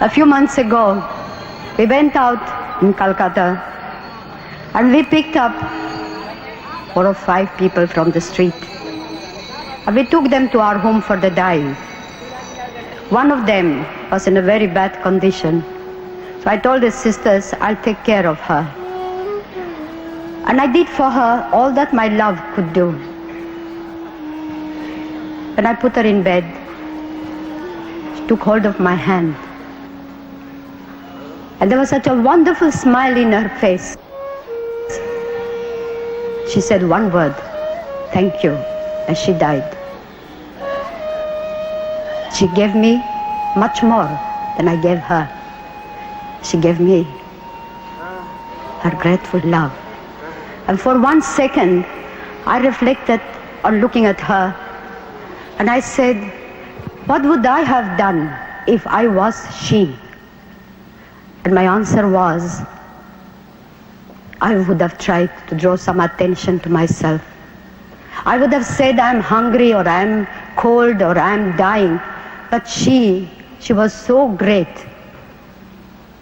A few months ago, we went out in Calcutta and we picked up 4 or 5 people from the street. And we took them to our home for the dying. One of them was in a very bad condition. So I told the sisters, I'll take care of her. And I did for her all that my love could do. When I put her in bed, she took hold of my hand. And there was such a wonderful smile in her face. She said one word, thank you, and she died. She gave me much more than I gave her. She gave me her grateful love. And for 1 second, I reflected on looking at her, and I said, what would I have done if I was she? And my answer was, I would have tried to draw some attention to myself. I would have said I'm hungry or I'm cold or I'm dying. But she was so great.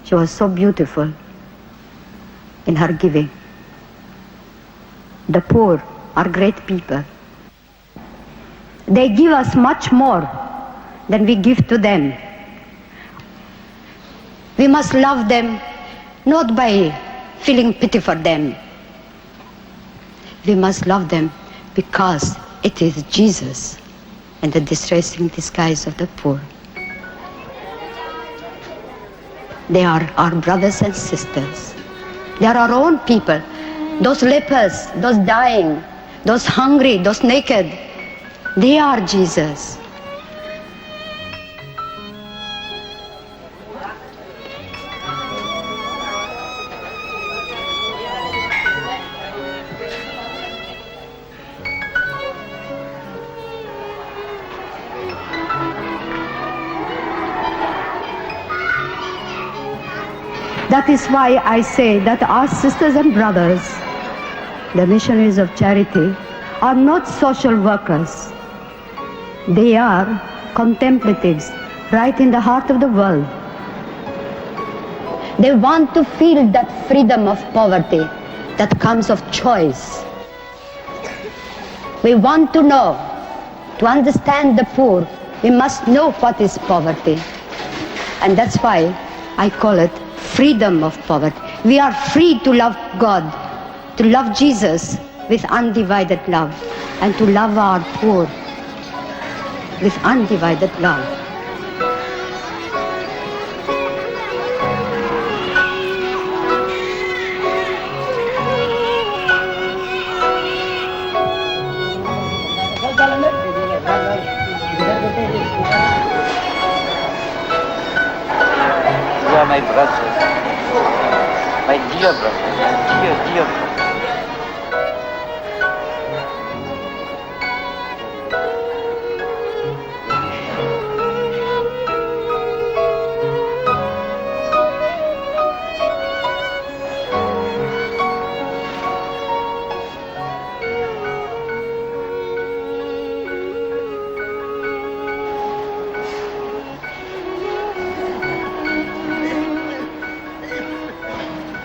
She was so beautiful in her giving. The poor are great people. They give us much more than we give to them. We must love them not by feeling pity for them. We must love them because it is Jesus and the distressing disguise of the poor. They are our brothers and sisters. They are our own people. Those lepers, those dying, those hungry, those naked, they are Jesus. That is why I say that our sisters and brothers, the missionaries of charity, are not social workers. They are contemplatives right in the heart of the world. They want to feel that freedom of poverty that comes of choice. We want to know, to understand the poor, we must know what is poverty. And that's why I call it freedom of poverty. We are free to love God, to love Jesus with undivided love, and to love our poor with undivided love. You are my brother, my dear brother, my dear brother.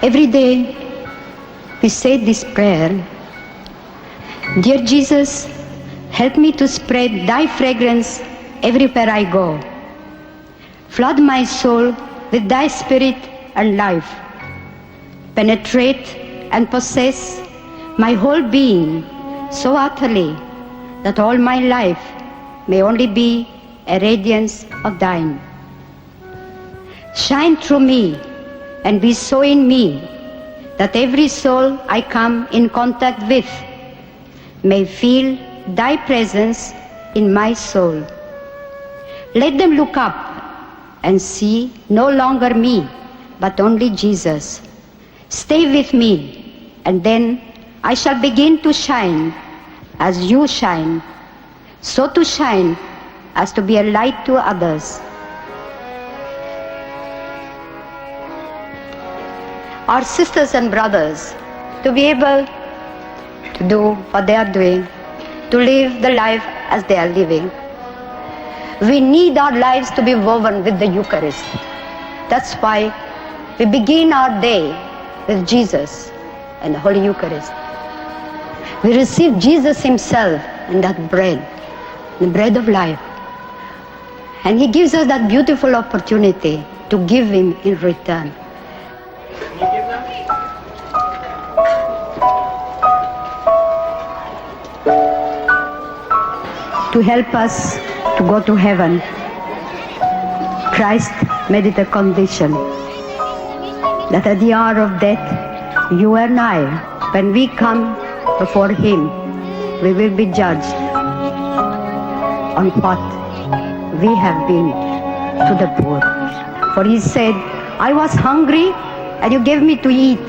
Every day we say this prayer, Dear Jesus, help me to spread thy fragrance everywhere I go. Flood my soul with thy spirit and life. Penetrate and possess my whole being so utterly that all my life may only be a radiance of thine. Shine through me and be so in me that every soul I come in contact with may feel thy presence in my soul. Let them look up and see no longer me, but only Jesus. Stay with me, and then I shall begin to shine as you shine, so to shine as to be a light to others. Our sisters and brothers, to be able to do what they are doing, to live the life as they are living. We need our lives to be woven with the Eucharist. That's why we begin our day with Jesus and the Holy Eucharist. We receive Jesus himself in that bread, the bread of life. And he gives us that beautiful opportunity to give him in return. To help us to go to heaven, Christ made it a condition that at the hour of death, you and I, when we come before him, we will be judged on what we have been to the poor. For he said, I was hungry and you gave me to eat.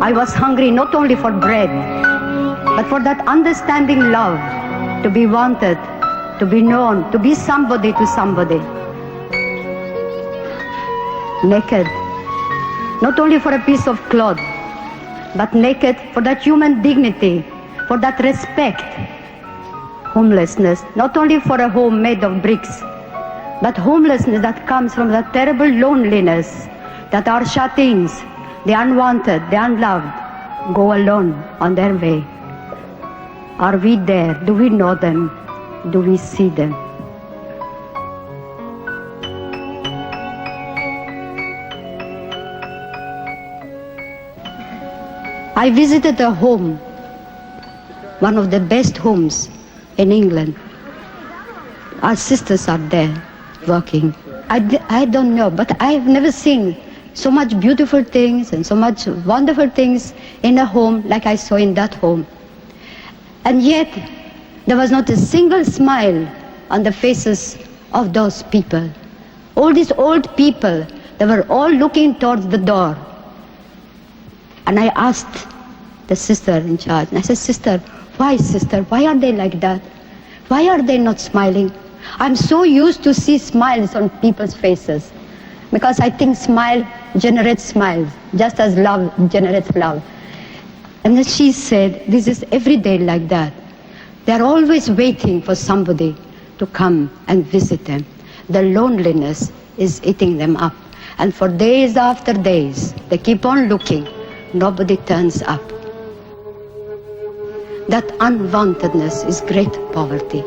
I was hungry not only for bread, but for that understanding love, to be wanted, to be known, to be somebody to somebody. Naked, not only for a piece of cloth, but naked for that human dignity, for that respect. Homelessness, not only for a home made of bricks, but homelessness that comes from that terrible loneliness that our shut-ins, the unwanted, the unloved, go alone on their way. Are we there? Do we know them? Do we see them? I visited a home, one of the best homes in England. Our sisters are there working. I don't know, but I've never seen so much beautiful things and so much wonderful things in a home like I saw in that home. And yet, there was not a single smile on the faces of those people. All these old people, they were all looking towards the door. And I asked the sister in charge, and I said, Sister, why are they like that? Why are they not smiling? I'm so used to see smiles on people's faces, because I think smile generates smiles, just as love generates love. And then she said, this is every day like that. They're always waiting for somebody to come and visit them. The loneliness is eating them up. And for days after days, they keep on looking. Nobody turns up. That unwantedness is great poverty.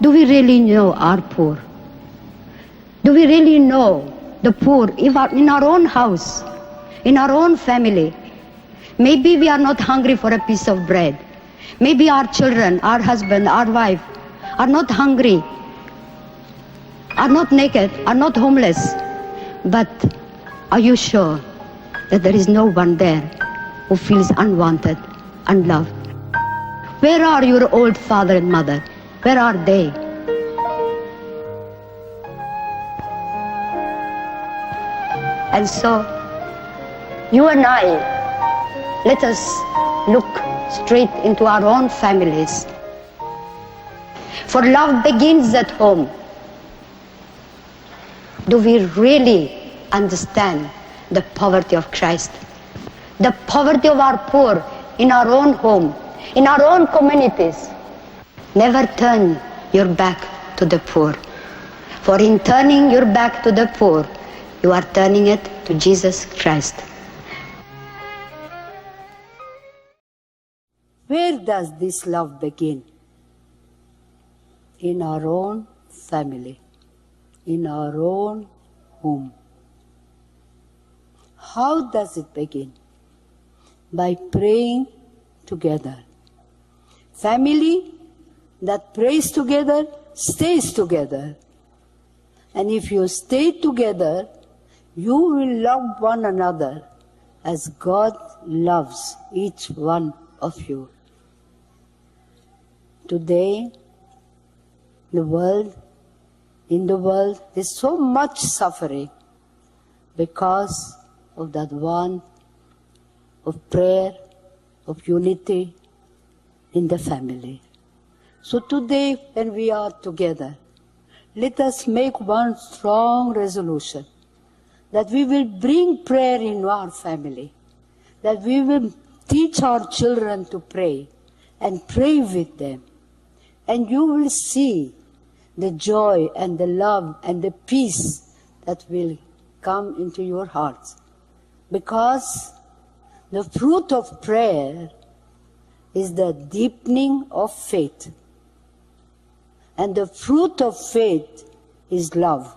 Do we really know our poor? Do we really know the poor in our own house, in our own family? Maybe we are not hungry for a piece of bread. Maybe our children, our husband, our wife are not hungry, are not naked, are not homeless. But are you sure that there is no one there who feels unwanted, unloved? Where are your old father and mother? Where are they? And so, you and I, let us look straight into our own families. For love begins at home. Do we really understand the poverty of Christ? The poverty of our poor in our own home, in our own communities. Never turn your back to the poor. For in turning your back to the poor, you are turning it to Jesus Christ. Where does this love begin? In our own family, in our own home. How does it begin? By praying together. Family that prays together stays together. And if you stay together, you will love one another as God loves each one of you. Today, in the world, there's so much suffering because of that want of prayer, of unity in the family. So today, when we are together, let us make one strong resolution that we will bring prayer in our family, that we will teach our children to pray and pray with them. And you will see the joy and the love and the peace that will come into your hearts. Because the fruit of prayer is the deepening of faith. And the fruit of faith is love.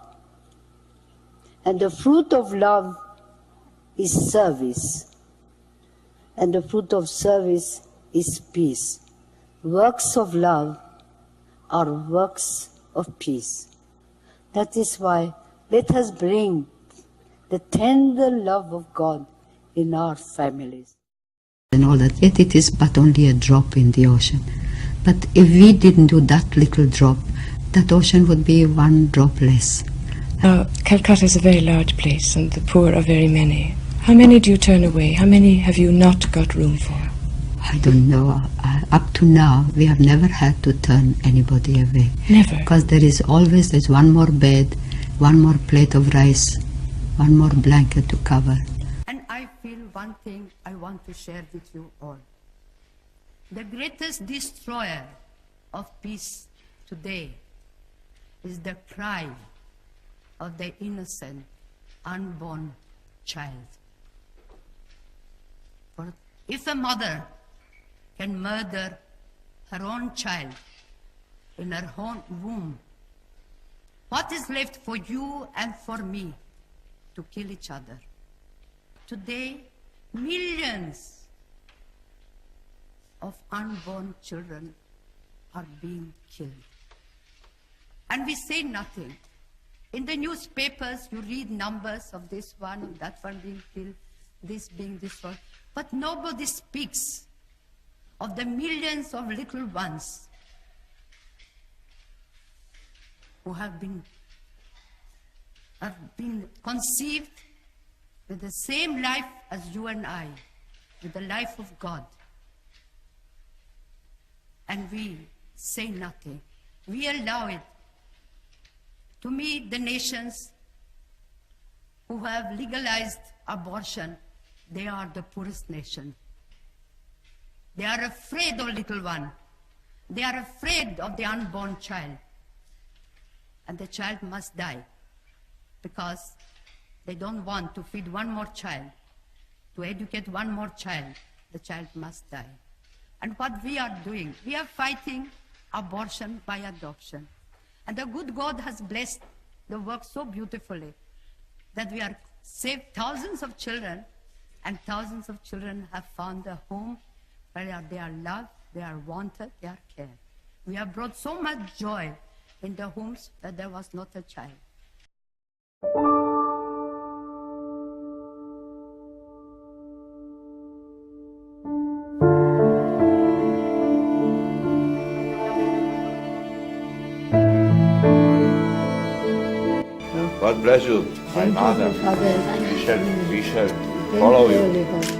And the fruit of love is service. And the fruit of service is peace. Works of love are works of peace. That is why let us bring the tender love of God in our families. And all that, yet it is but only a drop in the ocean. But if we didn't do that little drop, that ocean would be one drop less. Now, Calcutta is a very large place and the poor are very many. How many do you turn away? How many have you not got room for? I don't know. Up to now, we have never had to turn anybody away. Never? Because there's one more bed, one more plate of rice, one more blanket to cover. And I feel one thing I want to share with you all. The greatest destroyer of peace today is the cry of the innocent, unborn child. For if a mother can murder her own child in her own womb, what is left for you and for me to kill each other? Today, millions of unborn children are being killed. And we say nothing. In the newspapers, you read numbers of this one, that one being killed, this being destroyed. But nobody speaks of the millions of little ones who have been conceived with the same life as you and I, with the life of God. And we say nothing. We allow it. To me, the nations who have legalized abortion, they are the poorest nation. They are afraid of little one. They are afraid of the unborn child. And the child must die because they don't want to feed one more child, to educate one more child. The child must die. And what we are doing, we are fighting abortion by adoption. And the good God has blessed the work so beautifully that we are saved thousands of children, and thousands of children have found a home where they are loved, they are wanted, they are cared. We have brought so much joy in the homes that there was not a child. God bless you, my mother. We shall follow you.